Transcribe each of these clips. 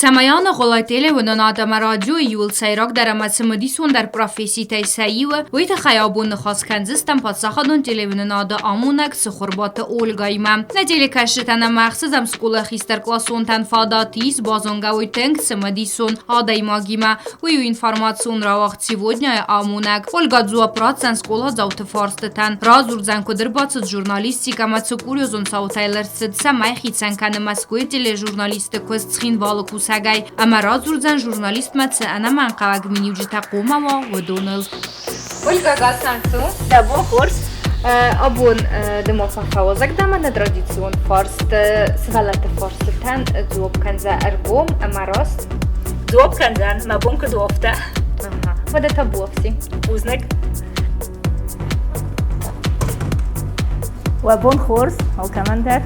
سمایان غلایتیل و نادم رادیو یول سیراک در مسمدیسون در پروفیسی تیسایی و ویت خیابون نخواست کنزستم پادساخدون تیلیون نادا آمونک سخوربات اولگایمم ندیلی کشتن مخصوصم سکول خیستر کلاسون تنفاداتیس بازونگوی تنگ سمدیسون آدای ماگیمه ویو اینفارماتسون را وقت سیودنیای آمونک ولگا زوا پراتسن سکول ها زوت فارستتن رازور زن کدر باتس جورنالیستیکا متسکوریوزون ساوتایلر سد سمای خیتسن کنه مسکوی تیلی جورنالیست کوستخین والکوس سگای اما رازور زن جورنالیست متس انا من قواگ منیوجی تقوما و دونل Ольга Гасанцу, да, бон хорс. Abun de mofafawazak da man tradition forst svalata forstan zob kanza ergom amarost. Zob kanzan ma bun kdofta. Aha. Вада табовси. Uznek. Wa bun khors, al kamandar.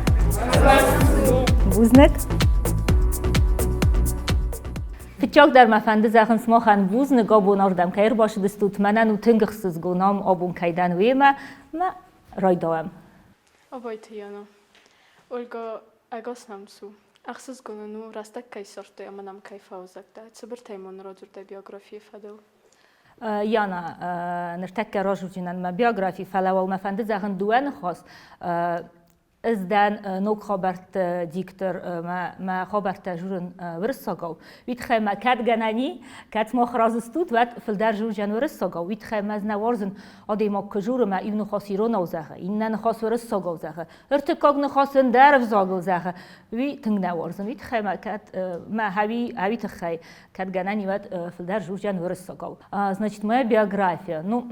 Uznek. Fitchak در مفنده زخن سماخن بوز نگاه بوناردم که باشه دستوت منن و تنگخسز گونام آبون کیدن ویمه ما رای داوم. آبای تیانا. اولگا اگاس نمسو. اخسز گونانو راستک کی سرته امانم کی فوزک ده. صبر تیمون را جرده بیوگرافی فدو. یانا نرتک راجو جنن ما بیوگرافی فلا و مفنده زخن دوان خواست. از دن نوک خبرت دیکتر ما خبرت جورن ورساگاو ویتخه ما کد گنانی کد ما خرازستود وقت فلدر جور جن ورساگاو ویتخه ما از نوارزن آدی ما کجور ما این نخاصی رو نوزه این نخاص ورساگاو زه ارتکاق نخاصن درف زاگاو زه وی تنگ نوارزن ویتخه ما کد ما هوی تخه کد گنانی وقت فلدر جور جن ورساگاو значит моя биография ну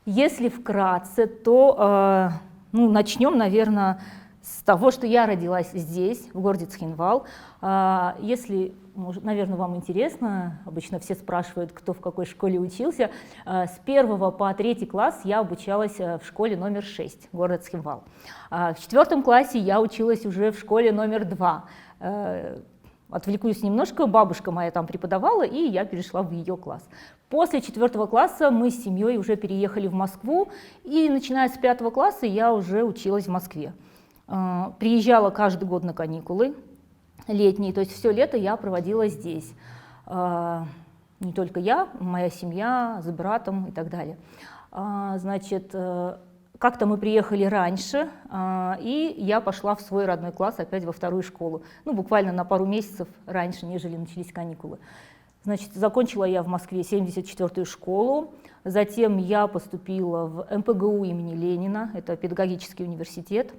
если вкратце то Ну, начнем, наверное, с того, что я родилась здесь, в городе Цхинвал. Если, наверное, вам интересно, обычно все спрашивают, кто в какой школе учился. С 1 по 3 класс я обучалась в школе номер 6, город Цхинвал. В 4 классе я училась уже в школе номер 2. Отвлекусь немножко, бабушка моя там преподавала, и я перешла в ее класс. После 4 класса мы с семьей уже переехали в Москву, и начиная с 5 класса я уже училась в Москве. Приезжала каждый год на каникулы летние, то есть все лето я проводила здесь. Не только я, моя семья, с братом и так далее. Значит, как-то мы приехали раньше, и я пошла в свой родной класс опять во вторую школу. Ну, буквально на пару месяцев раньше, нежели начались каникулы. Значит, закончила я в Москве 74-ю школу, затем я поступила в МПГУ имени Ленина, это педагогический университет,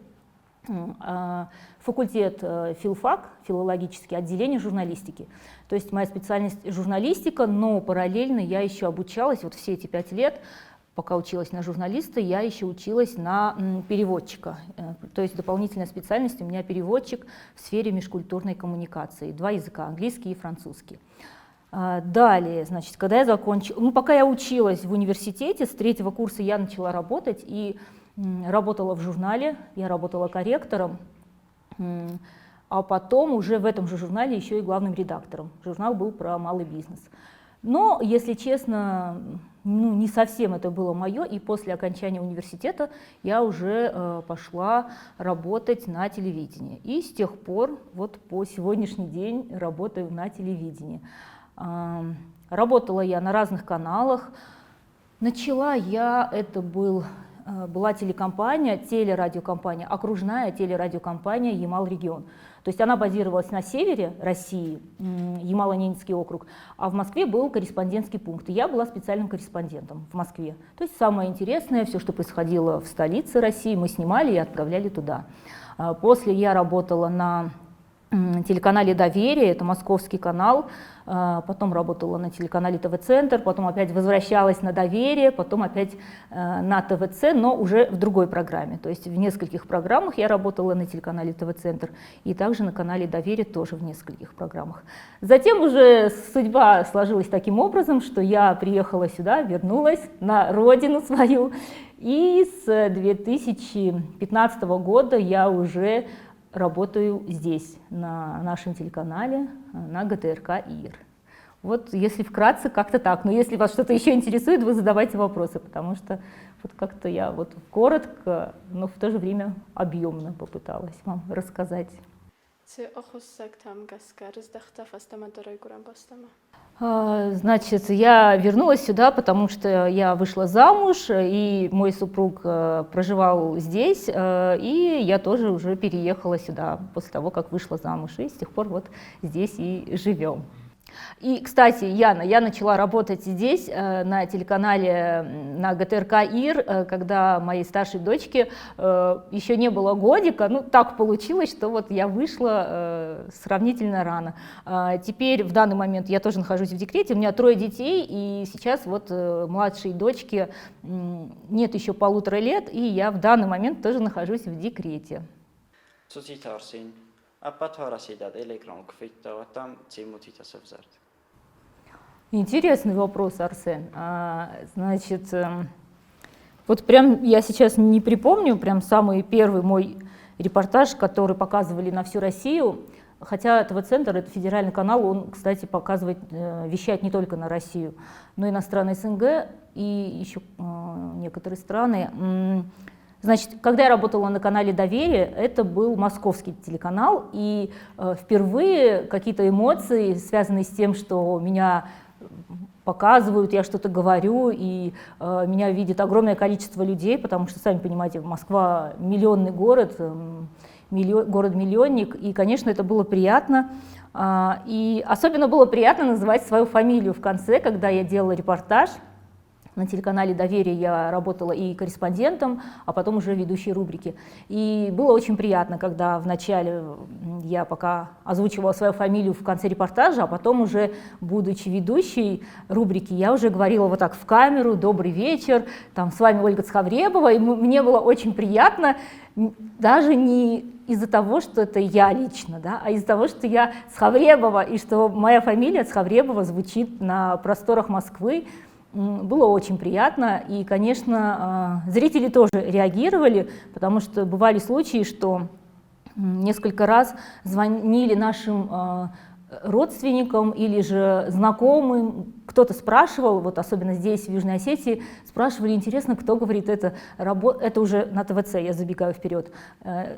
факультет филфак, филологический, отделение журналистики. То есть моя специальность журналистика, но параллельно я еще обучалась, вот все эти 5 лет, пока училась на журналиста, я еще училась на переводчика. То есть дополнительная специальность у меня переводчик в сфере межкультурной коммуникации. 2 языка, английский и французский. Далее, значит, когда я закончила, ну, пока я училась в университете, с 3-го курса я начала работать и работала в журнале, я работала корректором, а потом уже в этом же журнале еще и главным редактором. Журнал был про малый бизнес. Но, если честно, ну, не совсем это было мое, и после окончания университета я уже пошла работать на телевидении. И с тех пор, вот по сегодняшний день, работаю на телевидении. Работала я на разных каналах. Начала я, это был была телекомпания, телерадиокомпания, окружная телерадиокомпания «Ямал-регион». То есть она базировалась на севере России, Ямало-Ненецкий округ, а в Москве был корреспондентский пункт. И я была специальным корреспондентом в Москве. То есть самое интересное, все, что происходило в столице России, мы снимали и отправляли туда. После я работала на телеканале «Доверие», это московский канал, потом работала на телеканале ТВ-центр, потом опять возвращалась на «Доверие», потом опять на ТВ-Ц, но уже в другой программе. То есть в нескольких программах я работала на телеканале ТВ-центр и также на канале «Доверие» тоже в нескольких программах. Затем уже судьба сложилась таким образом, что я приехала сюда, вернулась на родину свою, и с 2015 года я уже работаю здесь, на нашем телеканале, на ГТРК ИР. Вот если вкратце, как-то так. Но если вас что-то еще интересует, вы задавайте вопросы, потому что вот как-то я вот коротко, но в то же время объемно попыталась вам рассказать. Значит, я вернулась сюда, потому что я вышла замуж, и мой супруг проживал здесь, и я тоже уже переехала сюда после того, как вышла замуж, и с тех пор вот здесь и живем. И, кстати, Яна, я начала работать здесь, на телеканале, на ГТРК ИР, когда моей старшей дочке еще не было годика. Ну, так получилось, что вот я вышла сравнительно рано. Теперь, в данный момент, я тоже нахожусь в декрете, у меня 3 детей, и сейчас вот младшей дочке нет еще 1,5 лет, и я в данный момент тоже нахожусь в декрете. Интересный вопрос, Арсен. Значит, вот прям я сейчас не припомню прям самый первый мой репортаж, который показывали на всю Россию, хотя ТВ-центр, это федеральный канал, он, кстати, показывает, вещает не только на Россию, но и на страны СНГ и еще некоторые страны. Значит, когда я работала на канале «Доверие», это был московский телеканал, и впервые какие-то эмоции, связанные с тем, что меня показывают, я что-то говорю, и меня видит огромное количество людей, потому что, сами понимаете, Москва — миллионный город, город-миллионник, и, конечно, это было приятно. И особенно было приятно называть свою фамилию в конце, когда я делала репортаж. На телеканале «Доверие» я работала и корреспондентом, а потом уже ведущей рубрики. И было очень приятно, когда вначале я пока озвучивала свою фамилию в конце репортажа, а потом уже, будучи ведущей рубрики, я уже говорила вот так в камеру: «Добрый вечер, там, с вами Ольга Цхавребова». И мне было очень приятно, даже не из-за того, что это я лично, да, а из-за того, что я Цхавребова, и что моя фамилия Цхавребова звучит на просторах Москвы. Было очень приятно, и, конечно, зрители тоже реагировали, потому что бывали случаи, что несколько раз звонили нашим родственникам или же знакомым, кто-то спрашивал, вот особенно здесь, в Южной Осетии, спрашивали: интересно, кто говорит это уже на ТВЦ, я забегаю вперед,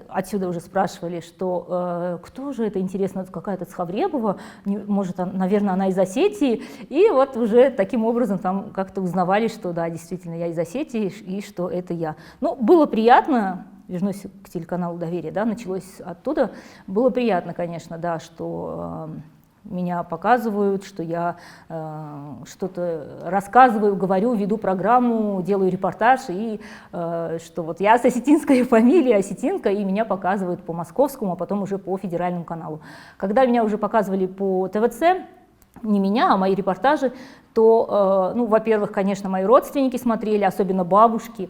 отсюда уже спрашивали, что кто же это, интересно, какая-то Цхавребова, может, наверное, она из Осетии, и вот уже таким образом там как-то узнавали, что да, действительно, я из Осетии, и что это я. Ну, было приятно. Вернусь к телеканалу «Доверие», да, началось оттуда. Было приятно, конечно, да, что меня показывают, что я что-то рассказываю, говорю, веду программу, делаю репортаж, и что вот я с осетинской фамилией, осетинка, и меня показывают по московскому, а потом уже по федеральному каналу. Когда меня уже показывали по ТВЦ, не меня, а мои репортажи, то, ну, во-первых, конечно, мои родственники смотрели, особенно бабушки.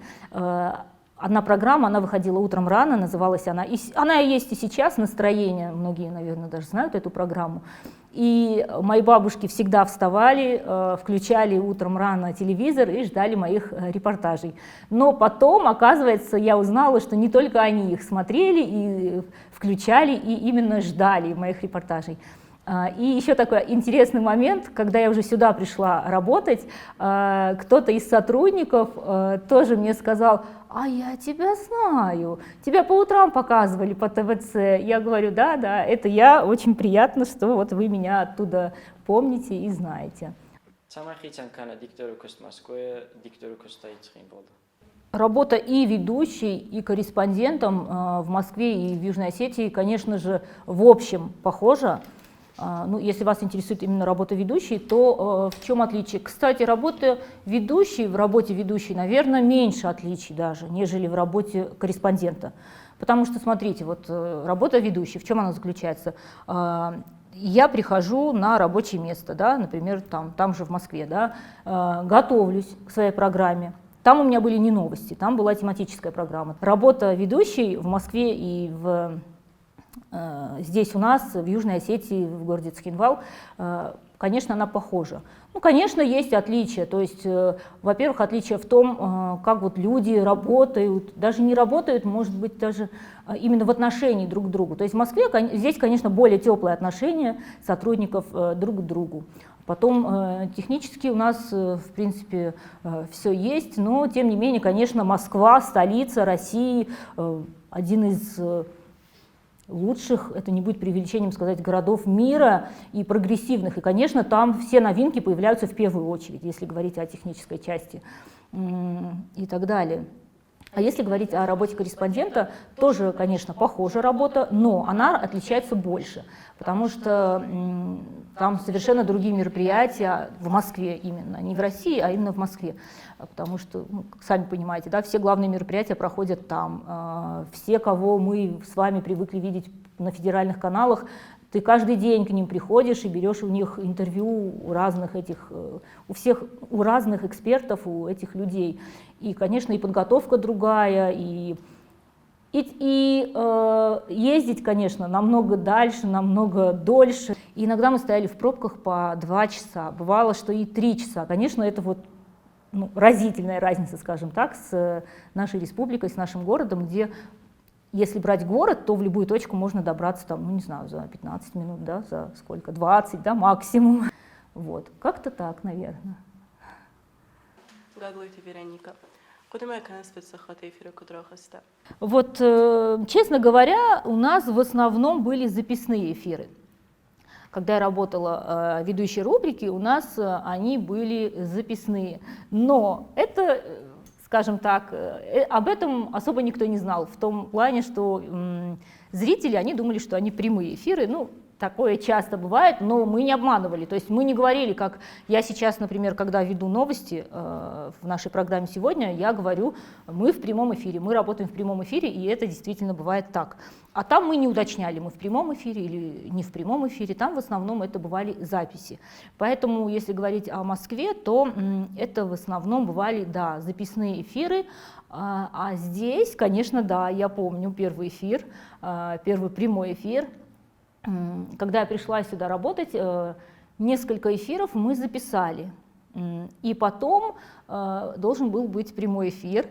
Одна программа, она выходила утром рано, называлась она и есть и сейчас, «Настроение», многие, наверное, даже знают эту программу. И мои бабушки всегда вставали, включали утром рано телевизор и ждали моих репортажей. Но потом, оказывается, я узнала, что не только они их смотрели и включали, и именно ждали моих репортажей. И еще такой интересный момент, когда я уже сюда пришла работать, кто-то из сотрудников тоже мне сказал: «А я тебя знаю, тебя по утрам показывали по ТВЦ». Я говорю: да, это я, очень приятно, что вот вы меня оттуда помните и знаете. Работа и ведущей, и корреспондентом в Москве и в Южной Осетии, конечно же, в общем похожа. Ну, если вас интересует именно работа ведущей, то в чем отличие? Кстати, в работе ведущей, наверное, меньше отличий даже, нежели в работе корреспондента. Потому что, смотрите, вот работа ведущей, в чем она заключается? Я прихожу на рабочее место, да, например, там же в Москве, да, готовлюсь к своей программе. Там у меня были не новости, там была тематическая программа. Работа ведущей в Москве и здесь у нас, в Южной Осетии, в городе Цхинвал, конечно, она похожа. Ну, конечно, есть отличия. То есть, во-первых, отличие в том, как вот люди работают, даже не работают, может быть, даже именно в отношении друг к другу. То есть в Москве здесь, конечно, более теплые отношения сотрудников друг к другу. Потом технически у нас, в принципе, все есть, но, тем не менее, конечно, Москва, столица России, один из лучших, это не будет преувеличением сказать, городов мира и прогрессивных. И, конечно, там все новинки появляются в первую очередь, если говорить о технической части и так далее. А если говорить о работе корреспондента, тоже, конечно, похожая работа, но она отличается больше, потому что там совершенно другие мероприятия в Москве именно, не в России, а именно в Москве, потому что, ну, сами понимаете, да, все главные мероприятия проходят там, все, кого мы с вами привыкли видеть на федеральных каналах, ты каждый день к ним приходишь и берешь у них интервью у разных у разных экспертов, у этих людей. И, конечно, и подготовка другая, и ездить, конечно, намного дальше, намного дольше. И иногда мы стояли в пробках по 2 часа, бывало, что и 3 часа. Конечно, это вот, ну, разительная разница, скажем так, с нашей республикой, с нашим городом, где, если брать город, то в любую точку можно добраться, там, ну, не знаю, за 15 минут, да, за сколько, 20, да, максимум. Вот, как-то так, наверное. Глаголите, Вероника. Вот, честно говоря, у нас в основном были записные эфиры. Когда я работала ведущей рубрики, у нас они были записные. Но это, скажем так, об этом особо никто не знал, в том плане, что зрители, они думали, что они прямые эфиры. Ну, такое часто бывает, но мы не обманывали. То есть мы не говорили, как я сейчас, например, когда веду новости в нашей программе сегодня, я говорю, мы в прямом эфире, мы работаем в прямом эфире, и это действительно бывает так. А там мы не уточняли, мы в прямом эфире или не в прямом эфире, там в основном это бывали записи. Поэтому, если говорить о Москве, то это в основном бывали, да, записные эфиры. А здесь, конечно, да, я помню первый эфир, первый прямой эфир. Когда я пришла сюда работать, несколько эфиров мы записали, и потом должен был быть прямой эфир.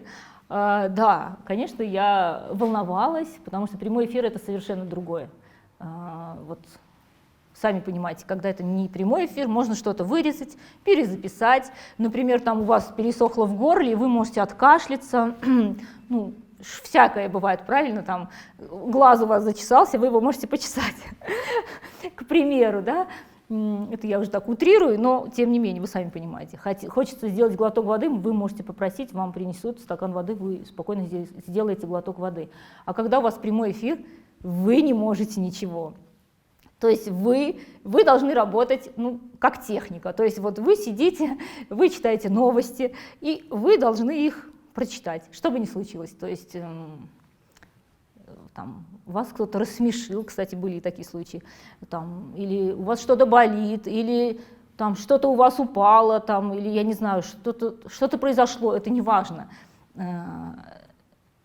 Да, конечно, я волновалась, потому что прямой эфир — это совершенно другое. Вот, сами понимаете, когда это не прямой эфир, можно что-то вырезать, перезаписать. Например, там у вас пересохло в горле, и вы можете откашляться. Ну, всякое бывает, правильно, там глаз у вас зачесался, вы его можете почесать, к примеру, да, это я уже так утрирую, но тем не менее, вы сами понимаете, хочется сделать глоток воды, вы можете попросить, вам принесут стакан воды, вы спокойно сделаете глоток воды, а когда у вас прямой эфир, вы не можете ничего. То есть вы должны работать, ну, как техника, то есть вот вы сидите, вы читаете новости, и вы должны их прочитать, что бы ни случилось. То есть там, вас кто-то рассмешил, кстати, были и такие случаи, там, или у вас что-то болит, или там что-то у вас упало, там, или я не знаю, что-то произошло, это не важно.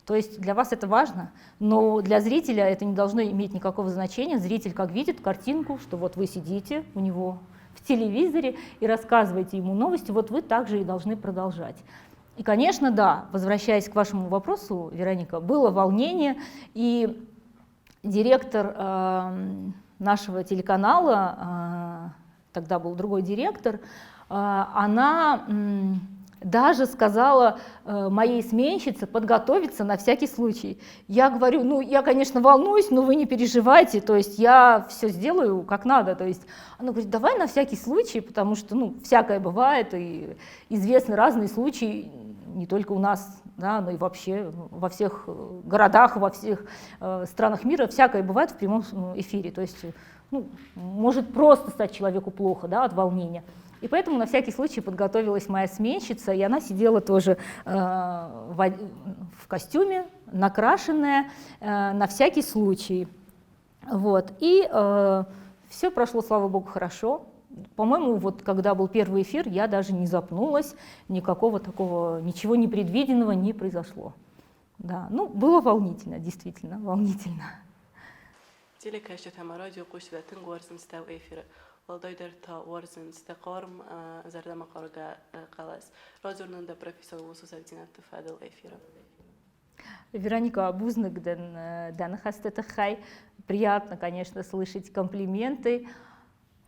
То есть для вас это важно, но для зрителя это не должно иметь никакого значения. Зритель как видит картинку, что вот вы сидите у него в телевизоре и рассказываете ему новости, вот вы также и должны продолжать. И, конечно, да, возвращаясь к вашему вопросу, Вероника, было волнение, и директор нашего телеканала, тогда был другой директор, она даже сказала моей сменщице подготовиться на всякий случай. Я говорю, ну, я, конечно, волнуюсь, но вы не переживайте, то есть я все сделаю как надо. То есть она говорит, давай на всякий случай, потому что, ну, всякое бывает, и известны разные случаи. не только у нас, да, но и вообще во всех городах, во всех странах мира всякое бывает в прямом эфире. То есть ну, может просто стать человеку плохо, да, от волнения. И поэтому на всякий случай подготовилась моя сменщица, и она сидела тоже в костюме, накрашенная, на всякий случай. Вот. И все прошло, слава богу, хорошо. По-моему, вот когда был первый эфир, я даже не запнулась, никакого такого, ничего непредвиденного не произошло. Да, ну, было волнительно, действительно, волнительно. Телекашет радио قشبتن وارزن استو إفيرة والله تا وارزن استقارم زرد مقارجة قلاس راديو ده профессор وصوصاتنا تفادل إفيرة. Вероника Абузнагден, Данахастетахай. Приятно, конечно, слышать комплименты.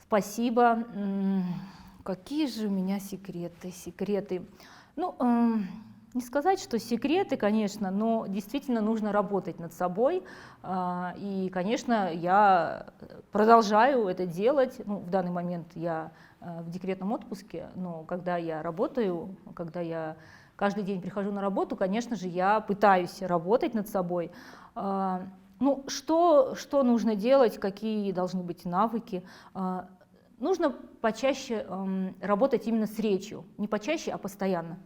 Спасибо. Какие же у меня секреты? Ну, не сказать, что секреты, конечно, но действительно нужно работать над собой. И, конечно, я продолжаю это делать. Ну, в данный момент я в декретном отпуске, но когда я работаю, когда я каждый день прихожу на работу, конечно же, я пытаюсь работать над собой. Ну, что нужно делать, какие должны быть навыки? Нужно почаще работать именно с речью, не почаще, а постоянно.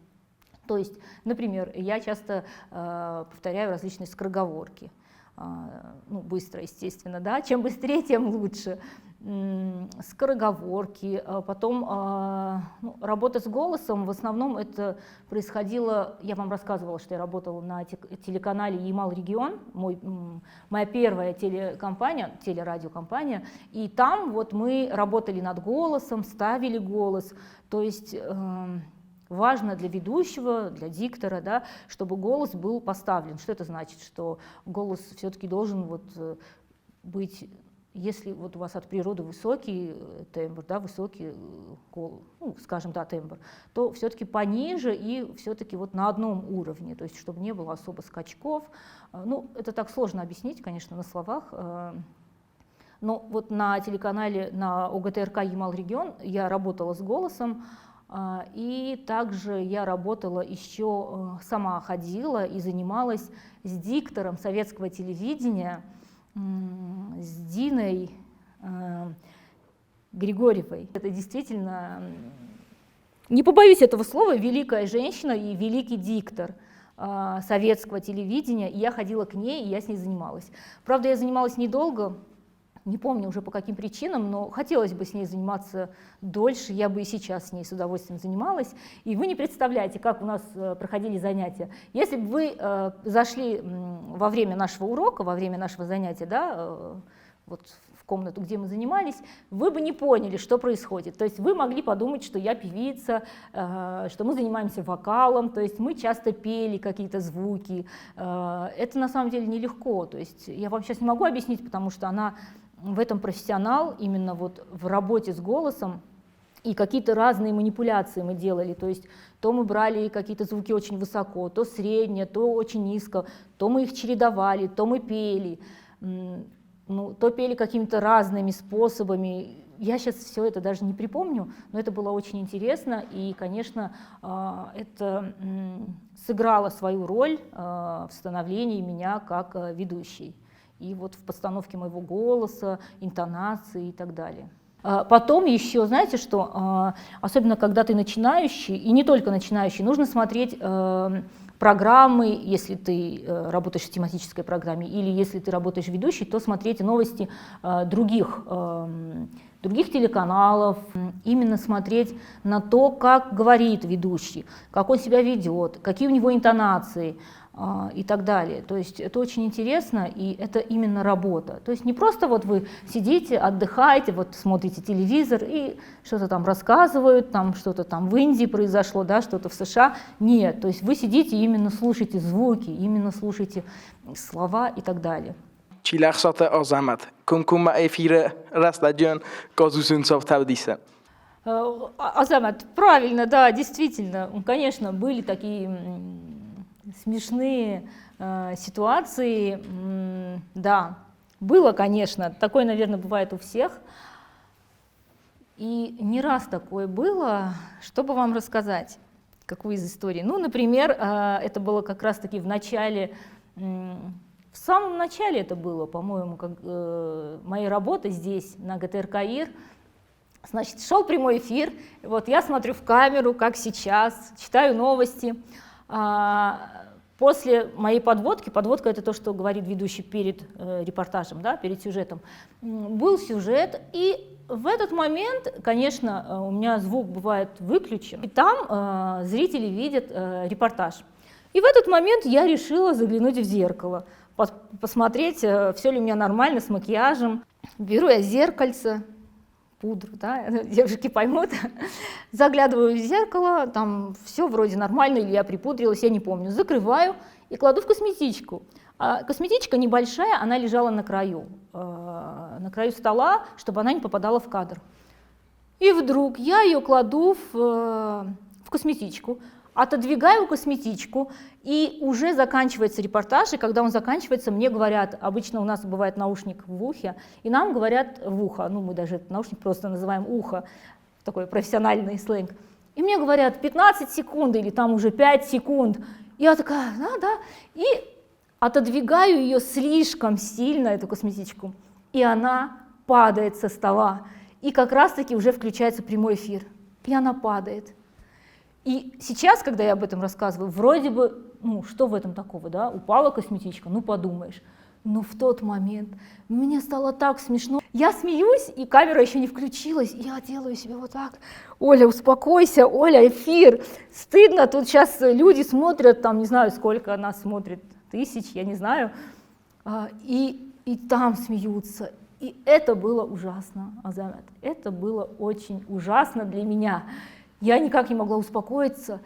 То есть, например, я часто повторяю различные скороговорки, ну, быстро, естественно, да, чем быстрее, тем лучше. Скороговорки, потом ну, работа с голосом, в основном это происходило, я вам рассказывала, что я работала на телеканале Ямал Регион, моя первая телерадиокомпания, и там вот мы работали над голосом, ставили голос, то есть важно для ведущего, для диктора, да, чтобы голос был поставлен. Что это значит? Что голос все-таки должен вот быть, если вот у вас от природы высокий тембр, да, высокий, ну, скажем, да, тембр, то все-таки пониже и все-таки вот на одном уровне, то есть чтобы не было особо скачков. Ну, это так сложно объяснить, конечно, на словах. Но вот на телеканале, на ОГТРК Ямал Регион я работала с голосом, и также я работала еще, сама ходила и занималась с диктором советского телевидения, с Диной Григорьевой. Это действительно, не побоюсь этого слова, великая женщина и великий диктор советского телевидения. И я ходила к ней, и я с ней занималась. Правда, я занималась недолго, не помню уже по каким причинам, но хотелось бы с ней заниматься дольше, я бы и сейчас с ней с удовольствием занималась. И вы не представляете, как у нас проходили занятия. Если бы вы зашли во время нашего урока, во время нашего занятия, да, вот в комнату, где мы занимались, вы бы не поняли, что происходит. То есть вы могли подумать, что я певица, что мы занимаемся вокалом, то есть мы часто пели какие-то звуки. Это на самом деле нелегко. То есть я вам сейчас не могу объяснить, потому что она в этом профессионал, именно вот в работе с голосом, и какие-то разные манипуляции мы делали, то есть то мы брали какие-то звуки очень высоко, то среднее, то очень низко, то мы их чередовали, то мы пели, ну, то пели какими-то разными способами. Я сейчас все это даже не припомню, но это было очень интересно, и, конечно, это сыграло свою роль в становлении меня как ведущей. И вот в постановке моего голоса, интонации и так далее. Потом еще, знаете что, особенно когда ты начинающий, и не только начинающий, нужно смотреть программы, если ты работаешь в тематической программе, или если ты работаешь ведущей, то смотреть новости других телеканалов, именно смотреть на то, как говорит ведущий, как он себя ведет, какие у него интонации и так далее. То есть это очень интересно, и это именно работа. То есть не просто вот вы сидите, отдыхаете, вот смотрите телевизор и что-то там рассказывают, там что-то там в Индии произошло, да, что-то в США. Нет, то есть вы сидите и именно слушаете звуки, именно слушаете слова и так далее. Чилахсата Азамат, Кумкума эфира Расладжан, Казусунцов Тавдиса. Азамат, правильно, да, действительно, конечно, были такие смешные ситуации, да, было, конечно, такое, наверное, бывает у всех, и не раз такое было, что бы вам рассказать. какую из историй? Ну, например, это было как раз-таки в начале, в самом начале это было, по-моему, моей работы здесь, на ГТР КАИР. Значит, шел прямой эфир, вот я смотрю в камеру, как сейчас, читаю новости. После моей подводки, подводка — это то, что говорит ведущий перед репортажем, да, перед сюжетом, был сюжет, и в этот момент, конечно, у меня звук бывает выключен, и там зрители видят репортаж. И в этот момент я решила заглянуть в зеркало, посмотреть, все ли у меня нормально с макияжем. Беру я зеркальце, пудру, да, девушки поймут, заглядываю в зеркало, там все вроде нормально, или я припудрилась, я не помню, закрываю и кладу в косметичку. А косметичка небольшая, она лежала на краю стола, чтобы она не попадала в кадр. И вдруг я ее кладу в косметичку, отодвигаю косметичку, и уже заканчивается репортаж, и когда он заканчивается, мне говорят, обычно у нас бывает наушник в ухе, и нам говорят в ухо, ну мы даже этот наушник просто называем ухо, такой профессиональный сленг, и мне говорят 15 секунд или там уже 5 секунд, и я такая, да, и отодвигаю ее слишком сильно, эту косметичку, и она падает со стола, и как раз-таки уже включается прямой эфир, и она падает. И сейчас, когда я об этом рассказываю, вроде бы, ну что в этом такого, да, упала косметичка, ну подумаешь. Но в тот момент мне стало так смешно. Я смеюсь, и камера еще не включилась, и я делаю себе вот так. Оля, успокойся, Оля, эфир, стыдно, тут сейчас люди смотрят, там не знаю, сколько нас смотрит, тысяч, я не знаю, и там смеются. И это было ужасно, Азамат, это было очень ужасно для меня. Я никак не могла успокоиться,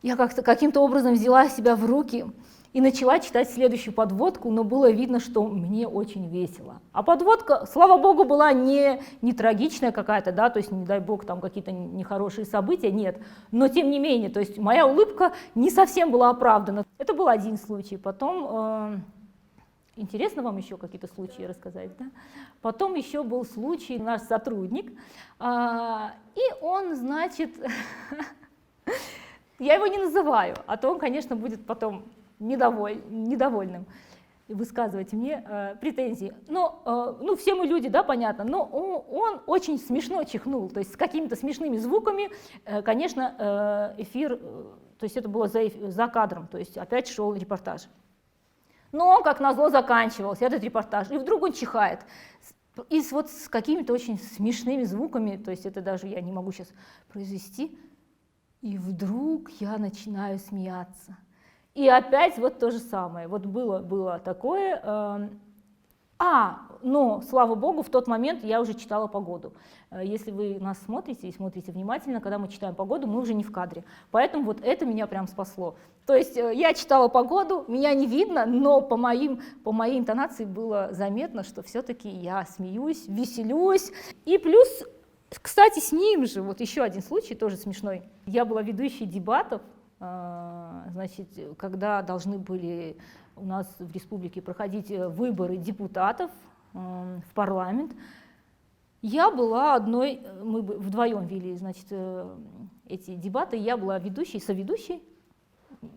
я как-то каким-то образом взяла себя в руки и начала читать следующую подводку, но было видно, что мне очень весело. А подводка, слава богу, была не трагичная какая-то, да, то есть, не дай бог, там какие-то нехорошие события, нет, но тем не менее, то есть моя улыбка не совсем была оправдана. Это был один случай, потом... Интересно вам еще какие-то случаи рассказать, да? Потом еще был случай, наш сотрудник, и он, значит, я его не называю, а то он, конечно, будет потом недовольным высказывать мне претензии. Но, ну, все мы люди, да, понятно, но он очень смешно чихнул, то есть с какими-то смешными звуками, конечно, эфир, то есть это было за кадром, то есть опять шел репортаж. Но, как назло, заканчивался этот репортаж, и вдруг он чихает. И вот с какими-то очень смешными звуками, то есть это даже я не могу сейчас произвести, и вдруг я начинаю смеяться. И опять вот то же самое, вот было такое. Но, слава богу, в тот момент я уже читала погоду. Если вы нас смотрите и смотрите внимательно, когда мы читаем погоду, мы уже не в кадре. Поэтому вот это меня прям спасло. То есть я читала погоду, меня не видно, но по моей интонации было заметно, что все-таки я смеюсь, веселюсь. И плюс, кстати, с ним же, вот еще один случай, тоже смешной. Я была ведущей дебатов, значит, когда должны были у нас в республике проходить выборы депутатов в парламент. Я была одной, мы вдвоем вели, значит, эти дебаты, я была ведущей, соведущей,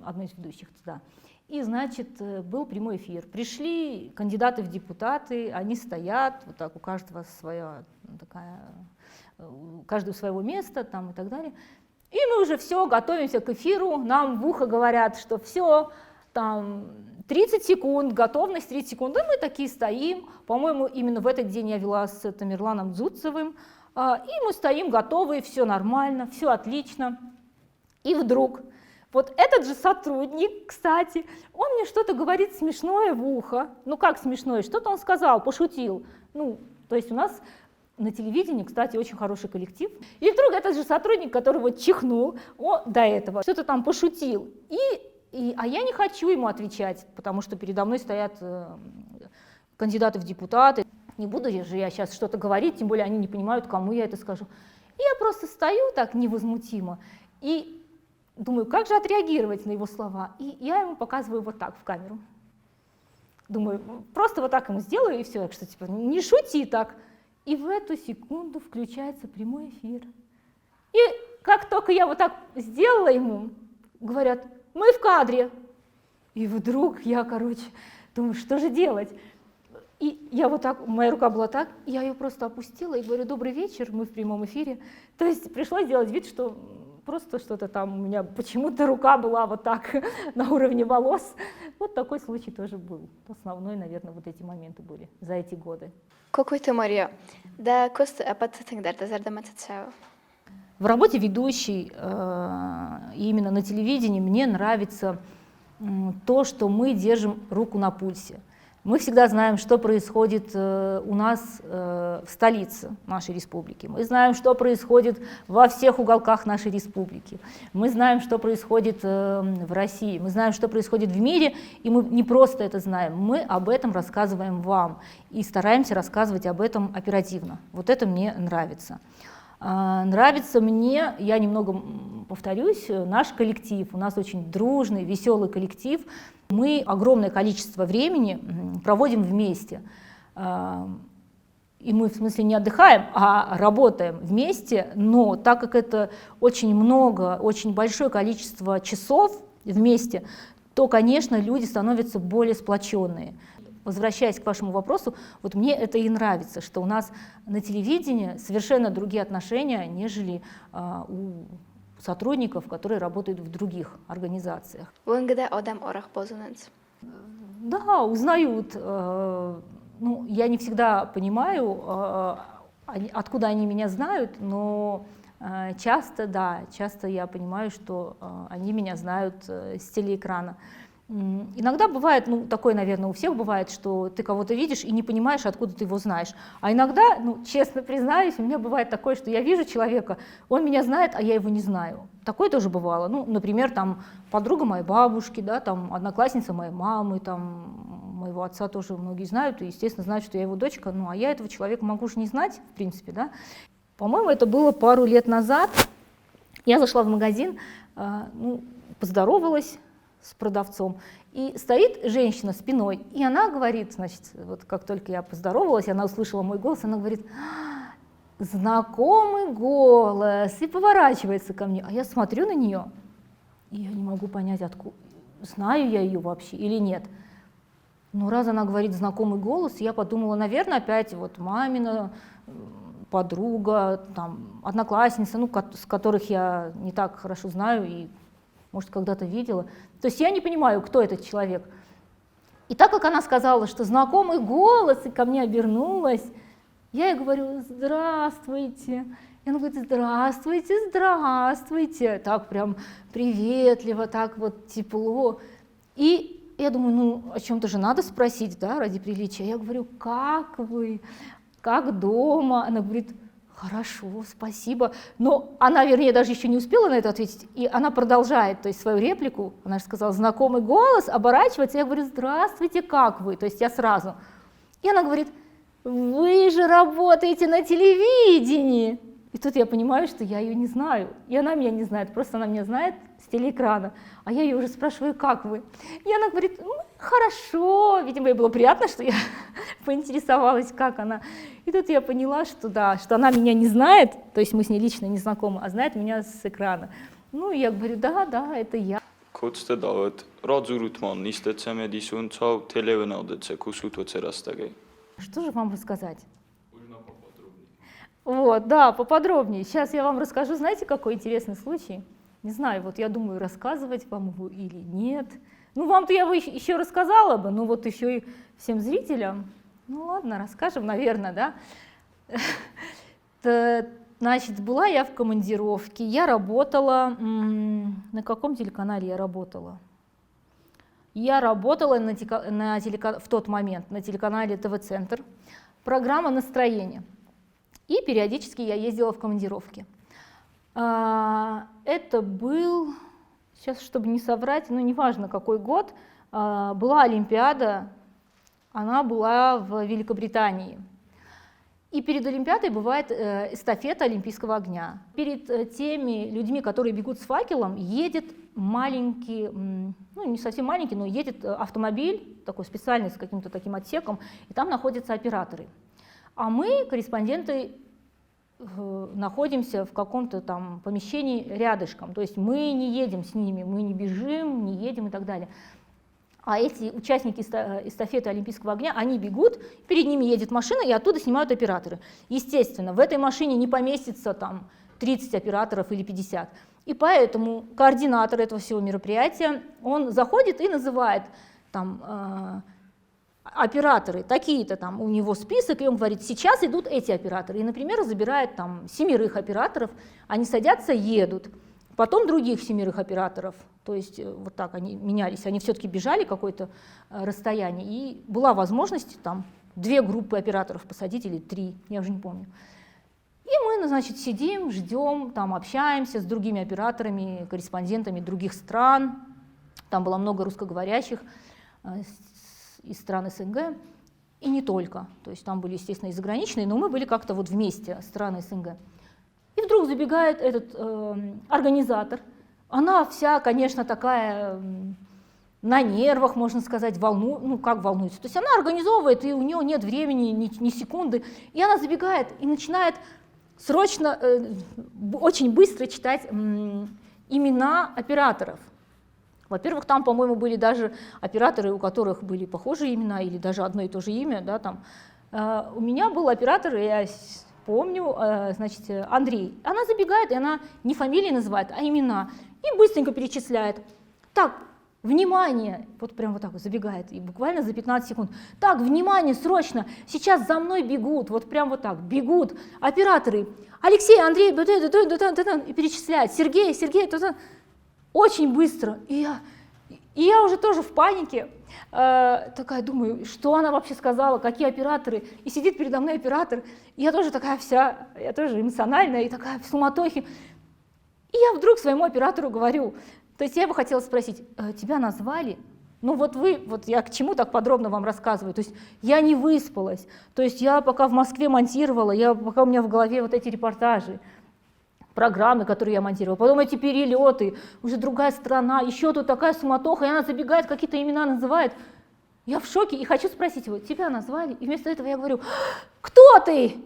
одной из ведущих, да. И, значит, был прямой эфир. Пришли кандидаты в депутаты, они стоят, вот так, у каждого своя такая, каждого своего места там и так далее. И мы уже все, готовимся к эфиру, нам в ухо говорят, что все, там 30 секунд, готовность 30 секунд, и мы такие стоим, по-моему, именно в этот день я вела с Тамерланом Дзуцевым, и мы стоим готовые, все нормально, все отлично, и вдруг вот этот же сотрудник, кстати, он мне что-то говорит смешное в ухо, ну как смешное, что-то он сказал, пошутил, ну, то есть у нас на телевидении, кстати, очень хороший коллектив, и вдруг этот же сотрудник, который вот чихнул до этого, что-то там пошутил, а я не хочу ему отвечать, потому что передо мной стоят кандидаты в депутаты. Не буду же я сейчас что-то говорить, тем более они не понимают, кому я это скажу. И я просто стою так невозмутимо и думаю, как же отреагировать на его слова. И я ему показываю вот так в камеру. Думаю, просто вот так ему сделаю и все, что типа не шути так. И в эту секунду включается прямой эфир. И как только я вот так сделала ему, говорят, мы в кадре. И вдруг я, думаю, что же делать? И я вот так, моя рука была так, я ее просто опустила и говорю, добрый вечер, мы в прямом эфире. То есть пришлось сделать вид, что просто что-то там у меня почему-то рука была вот так на уровне волос. Вот такой случай тоже был. Основной, наверное, вот эти моменты были за эти годы. Какой ты, Мария? Да, кост апатитингдар, да зардаматицева. В работе ведущей, именно на телевидении, мне нравится то, что мы держим руку на пульсе. Мы всегда знаем, что происходит у нас в столице нашей республики. Мы знаем, что происходит во всех уголках нашей республики. Мы знаем, что происходит в России. Мы знаем, что происходит в мире. И мы не просто это знаем, мы об этом рассказываем вам. И стараемся рассказывать об этом оперативно. Вот это мне нравится. Нравится мне, я немного повторюсь, наш коллектив. У нас очень дружный, веселый коллектив. Мы огромное количество времени проводим вместе. И мы, в смысле, не отдыхаем, а работаем вместе. Но так как это очень много, очень большое количество часов вместе, то, конечно, люди становятся более сплоченные. Возвращаясь к вашему вопросу, вот мне это и нравится, что у нас на телевидении совершенно другие отношения, нежели у сотрудников, которые работают в других организациях. Да, узнают. Ну, я не всегда понимаю, откуда они меня знают, но часто, да, часто я понимаю, что они меня знают с телеэкрана. Иногда бывает, ну, такое, наверное, у всех бывает, что ты кого-то видишь и не понимаешь, откуда ты его знаешь. А иногда, ну, честно признаюсь, у меня бывает такое, что я вижу человека, он меня знает, а я его не знаю. Такое тоже бывало. Ну, например, там, подруга моей бабушки, да, там, одноклассница моей мамы, там, моего отца тоже многие знают, и, естественно, знают, что я его дочка, ну, а я этого человека могу же не знать, в принципе, да. По-моему, это было пару лет назад. Я зашла в магазин, ну, поздоровалась с продавцом, и стоит женщина спиной, и она говорит, значит, вот как только я поздоровалась, она услышала мой голос, она говорит, знакомый голос, и поворачивается ко мне, а я смотрю на нее, и я не могу понять, откуда, знаю я ее вообще или нет. Но раз она говорит знакомый голос, я подумала, наверное, опять вот мамина подруга, там, одноклассница, ну, с которых я не так хорошо знаю и, может, когда-то видела. То есть я не понимаю, кто этот человек. И так как она сказала, что знакомый голос, и ко мне обернулась, я ей говорю, здравствуйте. И она говорит, здравствуйте, здравствуйте. Так прям приветливо, так вот тепло. И я думаю, ну, о чем-то же надо спросить, да, ради приличия. Я говорю, как вы, как дома? Она говорит, хорошо, спасибо. Но она, вернее, даже еще не успела на это ответить, и она продолжает, то есть свою реплику, она же сказала, знакомый голос, оборачивается, я говорю, здравствуйте, как вы? То есть я сразу. И она говорит, вы же работаете на телевидении. И тут я понимаю, что я ее не знаю, и она меня не знает, просто она меня знает с телеэкрана, а я ее уже спрашиваю, как вы? И она говорит, ну, хорошо, видимо, ей было приятно, что я поинтересовалась, как она. И тут я поняла, что да, что она меня не знает, то есть мы с ней лично не знакомы, а знает меня с экрана. Ну, и я говорю, да, это я. Kutste дават Радзурутман, нистецемедис унцау телевеналдеце кусутвацерастагей. Что же вам рассказать? Вот, да, поподробнее. Сейчас я вам расскажу, знаете, какой интересный случай? Не знаю, вот я думаю, рассказывать вам его или нет. Ну, вам-то я бы еще рассказала бы, ну вот еще и всем зрителям. Ну ладно, расскажем, наверное, да. Значит, была я в командировке, я работала, на каком телеканале я работала? Я работала в тот момент на телеканале ТВ-центр, программа «Настроение». И периодически я ездила в командировки. Это был, сейчас, чтобы не соврать, ну, неважно какой год, была Олимпиада, она была в Великобритании. И перед Олимпиадой бывает эстафета Олимпийского огня. Перед теми людьми, которые бегут с факелом, едет маленький, ну, не совсем маленький, но едет автомобиль, такой специальный, с каким-то таким отсеком, и там находятся операторы. А мы, корреспонденты, находимся в каком-то там помещении рядышком. То есть мы не едем с ними, мы не бежим, не едем и так далее. А эти участники эстафеты Олимпийского огня, они бегут, перед ними едет машина, и оттуда снимают операторы. Естественно, в этой машине не поместится там 30 операторов или 50. И поэтому координатор этого всего мероприятия, он заходит и называет там операторы, такие-то там у него список, и он говорит, сейчас идут эти операторы. И, например, забирает там 7 операторов, они садятся, едут. Потом других 7 операторов, то есть вот так они менялись, они все-таки бежали какое-то расстояние, и была возможность там 2 группы операторов посадить или 3, я уже не помню. И мы, значит, сидим, ждем, там общаемся с другими операторами, корреспондентами других стран, там было много русскоговорящих из стран СНГ, и не только, то есть там были, естественно, и заграничные, но мы были как-то вот вместе, страны СНГ. И вдруг забегает этот организатор. Она вся, конечно, такая на нервах, можно сказать, как волнуется. То есть она организовывает, и у нее нет времени ни секунды. И она забегает и начинает срочно, очень быстро читать имена операторов. Во-первых, там, по-моему, были даже операторы, у которых были похожие имена или даже одно и то же имя. Да, там. У меня был оператор, я помню, значит, Андрей. Она забегает, и она не фамилии называет, а имена. И быстренько перечисляет. Так, внимание, вот прям вот так вот забегает, и буквально за 15 секунд. Так, внимание, срочно, сейчас за мной бегут, вот прям вот так, бегут операторы. Алексей, Андрей, и перечисляет. Сергей, очень быстро. И я уже тоже в панике. Такая думаю, что она вообще сказала, какие операторы, и сидит передо мной оператор, и я тоже такая вся, я тоже эмоциональная, и такая в суматохе. И я вдруг своему оператору говорю, то есть я бы хотела спросить, тебя назвали? Ну вот я к чему так подробно вам рассказываю, то есть я не выспалась, то есть я пока в Москве монтировала, пока у меня в голове вот эти репортажи, программы, которые я монтировала, потом эти перелеты, уже другая страна, еще тут такая суматоха, и она забегает, какие-то имена называет. Я в шоке и хочу спросить его, тебя назвали? И вместо этого я говорю, кто ты?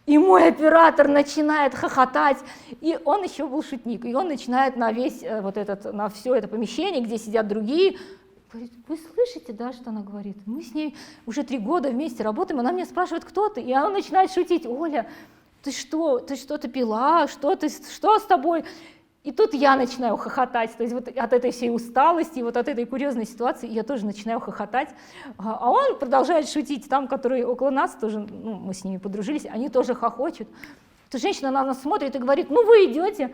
И мой оператор начинает хохотать, и он еще был шутник, и он начинает на все это помещение, где сидят другие, говорит, вы слышите, да, что она говорит? Мы с ней уже 3 года вместе работаем, она меня спрашивает, кто ты? И она начинает шутить, Оля, ты что-то пила, что с тобой? И тут я начинаю хохотать, то есть вот от этой всей усталости, вот от этой курьезной ситуации я тоже начинаю хохотать. А он продолжает шутить, там, которые около нас, тоже, мы с ними подружились, они тоже хохочут. То женщина на нас смотрит и говорит, ну вы идете.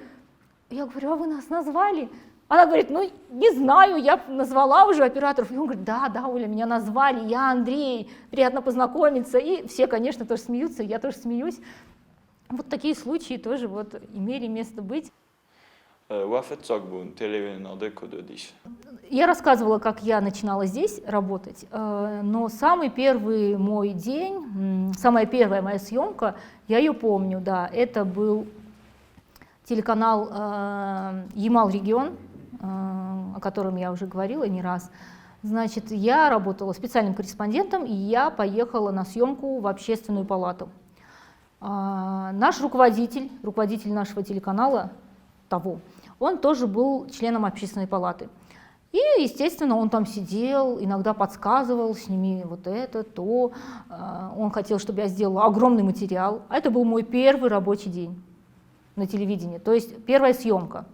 Я говорю, а вы нас назвали? Она говорит, ну не знаю, я назвала уже операторов. И он говорит, да, Оля, меня назвали, я Андрей, приятно познакомиться. И все, конечно, тоже смеются, я тоже смеюсь. Вот такие случаи тоже вот имели место быть. Я рассказывала, как я начинала здесь работать, но самый первый мой день, самая первая моя съемка, я ее помню, да, это был телеканал Ямал-Регион, о котором я уже говорила не раз. Значит, я работала специальным корреспондентом, и я поехала на съемку в Общественную палату. Наш руководитель нашего телеканала, он тоже был членом Общественной палаты. И, естественно, он там сидел, иногда подсказывал, сними вот это, то. Он хотел, чтобы я сделала огромный материал. А это был мой первый рабочий день на телевидении, то есть первая съемка.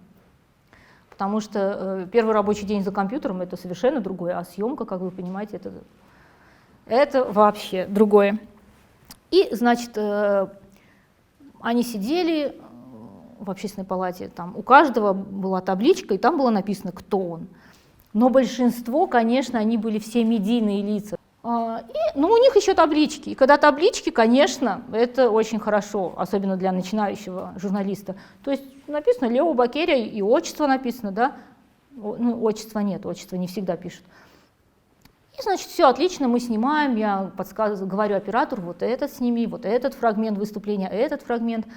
Потому что первый рабочий день за компьютером — это совершенно другое, а съемка, как вы понимаете, это вообще другое. И, значит, они сидели в Общественной палате, там у каждого была табличка, и там было написано, кто он. Но большинство, конечно, они были все медийные лица. Ну, у них еще таблички. И когда таблички, конечно, это очень хорошо, особенно для начинающего журналиста. То есть написано Лео Бакерия, и отчество написано, да? Ну, отчества нет, отчество не всегда пишут. И, значит, все отлично, мы снимаем, я говорю оператору, вот этот сними, вот этот фрагмент выступления, этот фрагмент.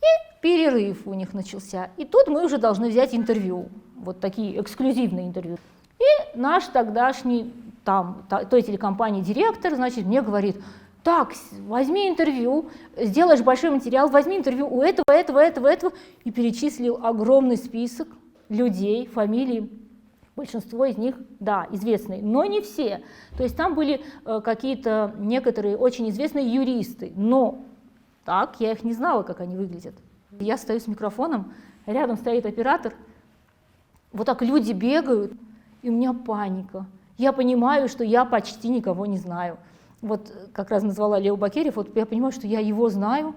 И перерыв у них начался. И тут мы уже должны взять интервью, вот такие эксклюзивные интервью. И наш тогдашний, той телекомпании директор, значит, мне говорит, Так, возьми интервью, сделаешь большой материал, возьми интервью у этого, и перечислил огромный список людей, фамилий. Большинство из них, да, известные, но не все. То есть там были какие-то некоторые очень известные юристы, но так я их не знала, как они выглядят. Я стою с микрофоном, рядом стоит оператор, вот так люди бегают, и у меня паника. Я понимаю, что я почти никого не знаю. Вот как раз назвала Лео Бакерев, вот я понимаю, что я его знаю,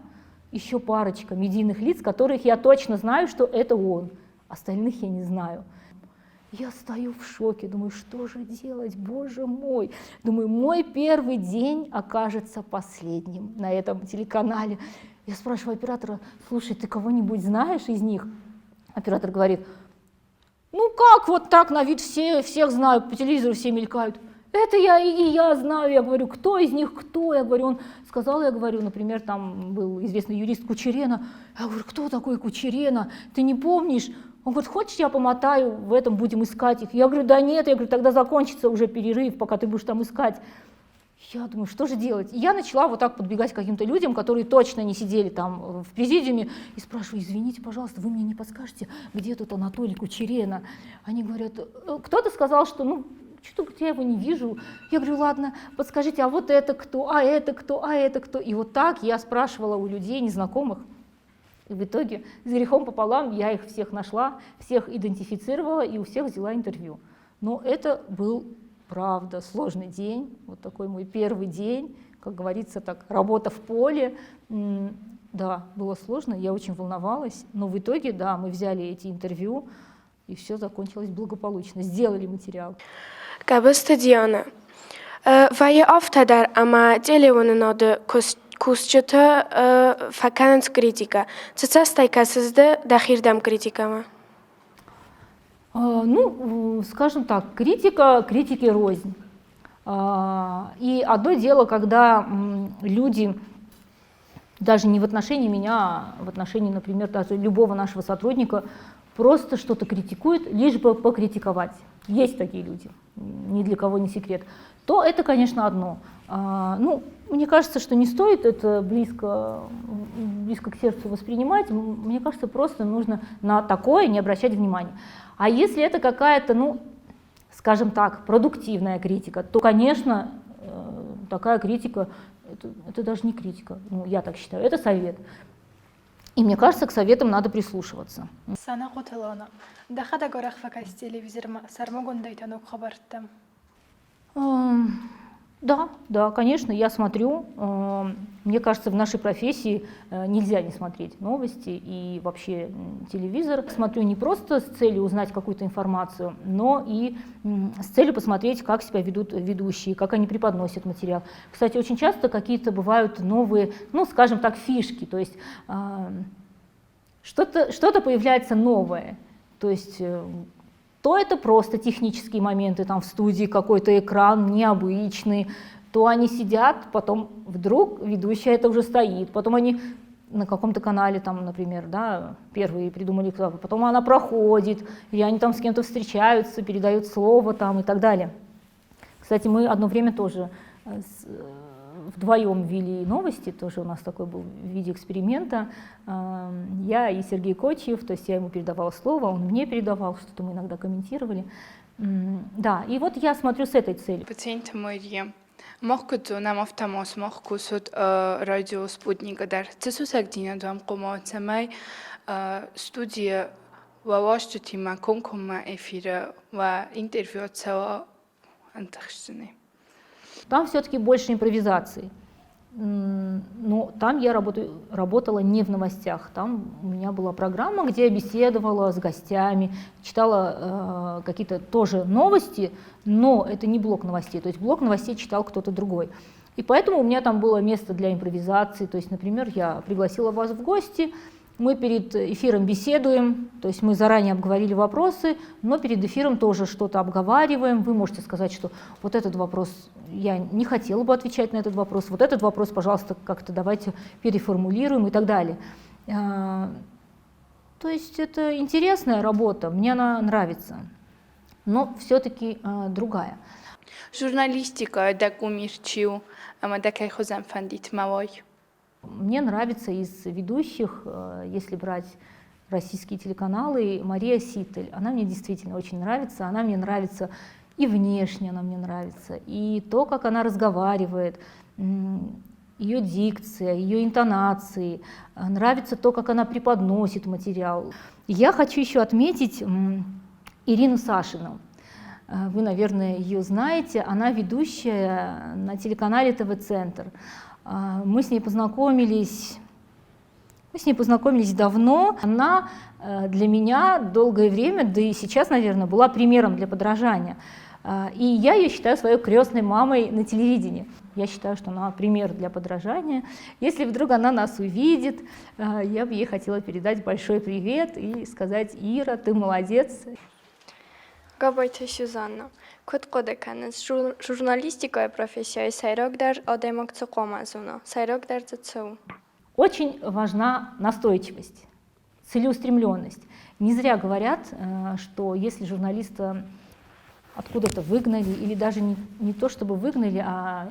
еще парочка медийных лиц, которых я точно знаю, что это он, остальных я не знаю. Я стою в шоке, думаю, что же делать, боже мой. Думаю, мой первый день окажется последним на этом телеканале. Я спрашиваю оператора, слушай, ты кого-нибудь знаешь из них? Оператор говорит, ну как вот так, на вид всех знаю, по телевизору все мелькают. Это я знаю, я говорю, кто из них кто? Я говорю, он сказал, я говорю, например, там был известный юрист Кучерена. Я говорю, кто такой Кучерена? Ты не помнишь? Он говорит, хочешь, я помотаю, в этом будем искать их? Я говорю, да нет, я говорю, тогда закончится уже перерыв, пока ты будешь там искать. Я думаю, что же делать? И я начала вот так подбегать к каким-то людям, которые точно не сидели там в президиуме, и спрашиваю, извините, пожалуйста, вы мне не подскажете, где тут Анатолий Кучерена? Они говорят, кто-то сказал, что, ну, что-то я его не вижу. Я говорю, ладно, подскажите, а вот это кто, а это кто, а это кто? И вот так я спрашивала у людей незнакомых. И в итоге с грехом пополам я их всех нашла, всех идентифицировала и у всех взяла интервью. Но это был, правда, сложный день, вот такой мой первый день, как говорится, так, работа в поле. Да, было сложно, я очень волновалась, но в итоге, да, мы взяли эти интервью, и все закончилось благополучно, сделали материал. Gabeste Diana, weil oft der ama telefonunda kustçuta fakans kritika. Цецастай касызды дахирдам критикама. Ну, скажем так, критики рознь. И одно дело, когда люди, даже не в отношении меня, а в отношении, например, даже любого нашего сотрудника, просто что-то критикуют, лишь бы покритиковать. Есть такие люди, ни для кого не секрет. То это, конечно, одно. Ну, мне кажется, что не стоит это близко к сердцу воспринимать. Мне кажется, просто нужно на такое не обращать внимания. А если это какая-то, ну, скажем так, продуктивная критика, то, конечно, такая критика, это даже не критика, ну, я так считаю, это совет. И мне кажется, к советам надо прислушиваться. Да, конечно, я смотрю. Мне кажется, в нашей профессии нельзя не смотреть новости и вообще телевизор. Смотрю не просто с целью узнать какую-то информацию, но и с целью посмотреть, как себя ведут ведущие, как они преподносят материал. Кстати, очень часто какие-то бывают новые, ну, скажем так, фишки, то есть что-то появляется новое. То есть то это просто технические моменты, там в студии какой-то экран необычный, то они сидят, потом вдруг ведущая это уже стоит, потом они на каком-то канале, там, например, да, первые придумали, потом она проходит, или они там с кем-то встречаются, передают слово там и так далее. Кстати, мы одно время тоже вдвоем вели новости, тоже у нас такой был в виде эксперимента. Я и Сергей Кочиев, то есть я ему передавала слово, он мне передавал, что-то мы иногда комментировали. Да, и вот я смотрю с этой целью. Мохкуту нам автомос мохкусут радио спутника дар цесусак дина дуам комоцамай студия ваваштутима конкома эфира ва интервью цела антахшины. Там все-таки больше импровизации. Но там я работала не в новостях. Там у меня была программа, где я беседовала с гостями, читала какие-то тоже новости, но это не блок новостей. То есть блок новостей читал кто-то другой. И поэтому у меня там было место для импровизации. То есть, например, я пригласила вас в гости, мы перед эфиром беседуем, то есть мы заранее обговорили вопросы, но перед эфиром тоже что-то обговариваем. Вы можете сказать, что вот этот вопрос, я не хотела бы отвечать на этот вопрос, вот этот вопрос, пожалуйста, как-то давайте переформулируем и так далее. То есть это интересная работа, мне она нравится, но все-таки другая. Журналистика, докумирчил, اما دکی خوزم فندیت موای. Мне нравится из ведущих, если брать российские телеканалы, Мария Ситель. Она мне действительно очень нравится. Она мне нравится и внешне, она мне нравится, и то, как она разговаривает, ее дикция, ее интонации. Нравится то, как она преподносит материал. Я хочу еще отметить Ирину Сашину. Вы, наверное, ее знаете. Она ведущая на телеканале ТВ-центр. Мы с ней познакомились давно. Она для меня долгое время, да и сейчас, наверное, была примером для подражания. И я ее считаю своей крестной мамой на телевидении. Я считаю, что она пример для подражания. Если вдруг она нас увидит, я бы ей хотела передать большой привет и сказать: Ира, ты молодец. Գաբայթե Սյուզաննա, քոտ կոդեքանս ժուրնալիստիկայի պրոֆեսիայի սայրոք դար ադեմակցը կոմազունա, սայրոք դար ծծու. Очень важна настойчивость, целеустремленность. Не зря говорят, что если журналиста откуда-то выгнали, или даже не то чтобы выгнали, а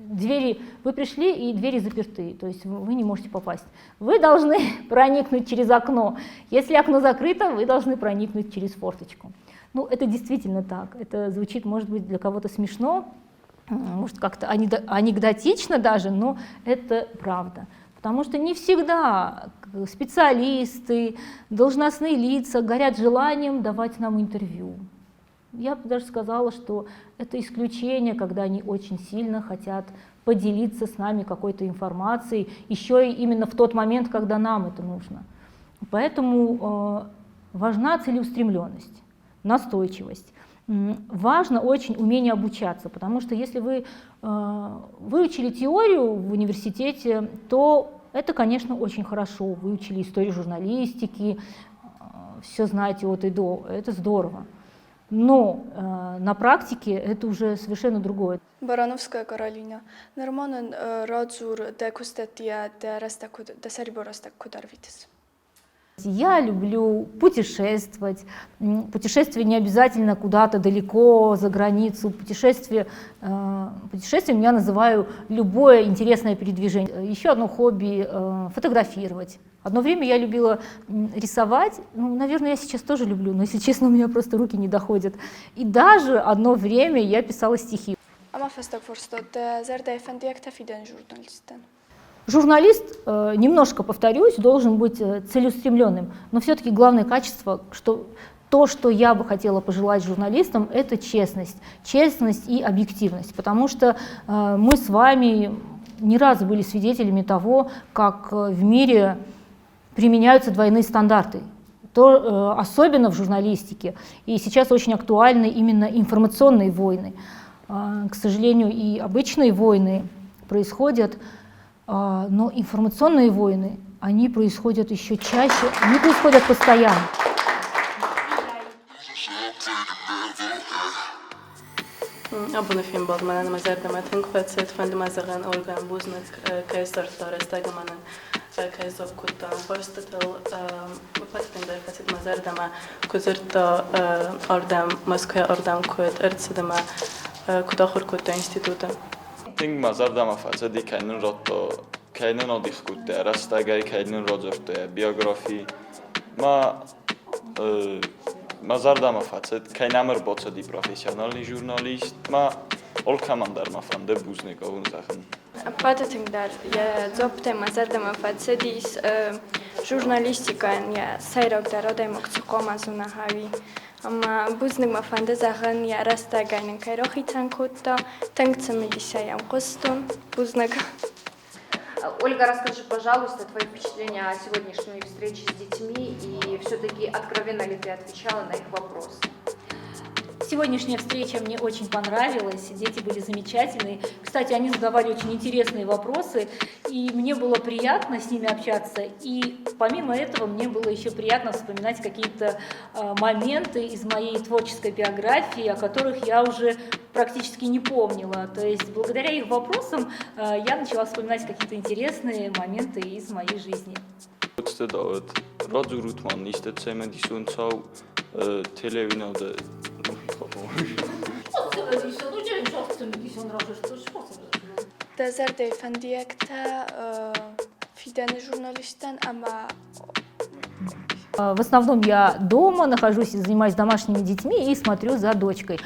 двери, вы пришли и двери заперты, то есть вы не можете попасть. Вы должны проникнуть через окно. Если окно закрыто, вы должны проникнуть через форточку. Ну, это действительно так. Это звучит, может быть, для кого-то смешно, может, как-то анекдотично даже, но это правда. Потому что не всегда специалисты, должностные лица горят желанием давать нам интервью. Я бы даже сказала, что это исключение, когда они очень сильно хотят поделиться с нами какой-то информацией, еще и именно в тот момент, когда нам это нужно. Поэтому важна целеустремленность, настойчивость. Важно очень умение обучаться, потому что если вы выучили теорию в университете, то это, конечно, очень хорошо. Выучили историю журналистики, все знаете от и до, это здорово. Но на практике это уже совершенно другое. Барановская Каролина. Нормально радзур декустатия десариборастак кударвитис. Я люблю путешествовать. Путешествие не обязательно куда-то далеко, за границу. Путешествием я называю любое интересное передвижение. Еще одно хобби – фотографировать. Одно время я любила рисовать. Ну, наверное, я сейчас тоже люблю, но, если честно, у меня просто руки не доходят. И даже одно время я писала стихи. Журналист, немножко повторюсь, должен быть целеустремленным, но все-таки главное качество, что я бы хотела пожелать журналистам, это честность и объективность, потому что мы с вами не раз были свидетелями того, как в мире применяются двойные стандарты, особенно в журналистике, и сейчас очень актуальны именно информационные войны. К сожалению, и обычные войны происходят, но информационные войны, они происходят еще чаще, они происходят постоянно. Abban a filmben már nem az érdemet hangfetszett, fendem ezeken orgán búznak, kajsztartar, ezt tegemanen, kajszokuttan, farsztatal, patitender fetszett az érdeme, között ardám, Moszkva ardám költ, ercedeme, kutakhorkutta instituten. Ting mazar damafazadi keinen odihkutte, rastagay keinen rodzorte, biografi. Mazar damafazad, keinamr bocadi professionali jurnalist, olkamandar mafande buznikovun zachen. Patitender, ja zopte mazar damafazadis jurnalistika, ja sayrok darodemok tsukomazuna havi. Ama buznik mafande zachen, ja rastagaynen kairohitan kutta, tankцамедисаям костун, бузник. Ольга, расскажи, пожалуйста, твои впечатления о сегодняшней встрече с детьми и все-таки откровенно ли ты отвечала на их вопросы? Сегодняшняя встреча мне очень понравилась, дети были замечательные. Кстати, они задавали очень интересные вопросы, и мне было приятно с ними общаться. И помимо этого, мне было еще приятно вспоминать какие-то моменты из моей творческой биографии, о которых я уже практически не помнила. То есть, благодаря их вопросам я начала вспоминать какие-то интересные моменты из моей жизни. Дезерт фандиекта фиден журналистан, ама В основном я дома нахожусь, занимаюсь домашними детьми и смотрю за дочкой.